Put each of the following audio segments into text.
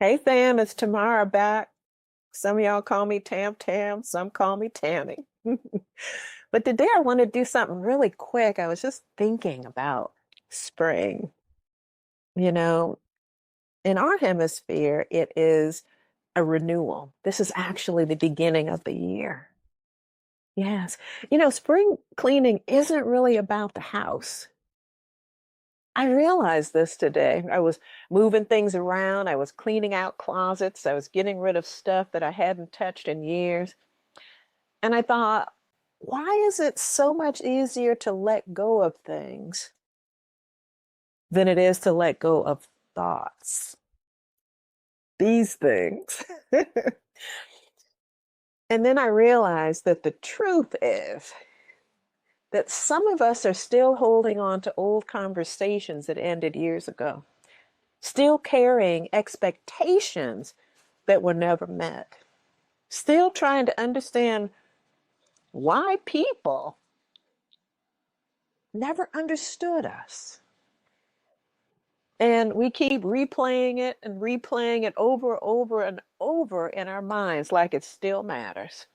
Hey fam, it's Tamara back. Some of y'all call me Tam Tam, some call me Tammy. But today I want to do something really quick. I was just thinking about spring. You know, in our hemisphere, it is a renewal. This is actually the beginning of the year. Yes. Spring cleaning isn't really about the house. I realized this today. I was moving things around. I was cleaning out closets. I was getting rid of stuff that I hadn't touched in years. And I thought, why is it so much easier to let go of things than it is to let go of thoughts? These things. And then I realized that the truth is that some of us are still holding on to old conversations that ended years ago, still carrying expectations that were never met, still trying to understand why people never understood us. And we keep replaying it over, over, and over in our minds like it still matters.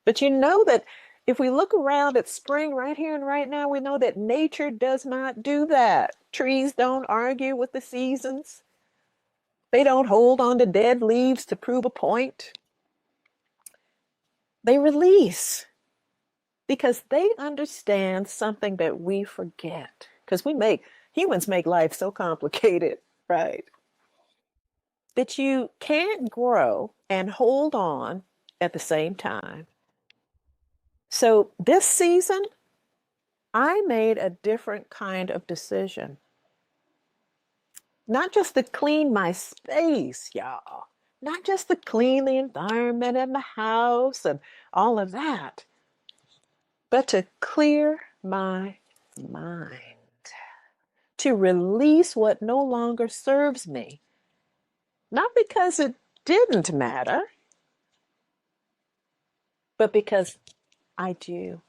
But you know that if we look around at spring right here and right now, we know that nature does not do that. Trees don't argue with the seasons. They don't hold on to dead leaves to prove a point. They release because they understand something that we forget. Because humans make life so complicated, right? That you can't grow and hold on at the same time. So this season, I made a different kind of decision. Not just to clean my space, y'all. Not just to clean the environment and the house and all of that, but to clear my mind, to release what no longer serves me. Not because it didn't matter, but because I do.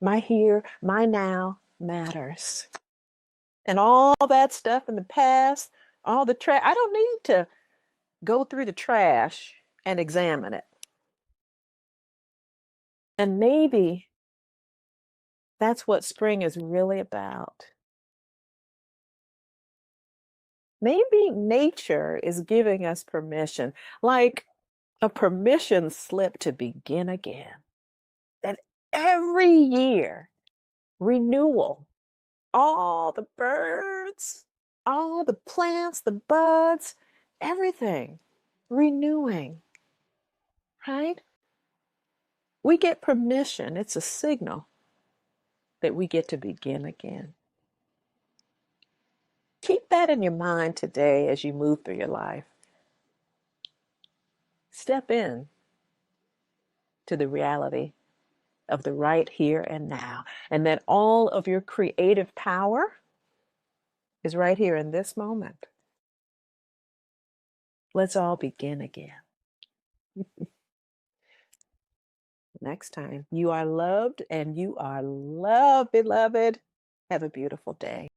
My here, my now matters. And all that stuff in the past, all the trash, I don't need to go through the trash and examine it. And maybe that's what spring is really about. Maybe nature is giving us permission, like a permission slip to begin again. That every year, renewal, all the birds, all the plants, the buds, everything renewing, right? We get permission. It's a signal that we get to begin again. Keep that in your mind today as you move through your life. Step in to the reality of the right here and now, and that all of your creative power is right here in this moment. Let's all begin again. Next time, you are loved and you are loved, beloved. Have a beautiful day.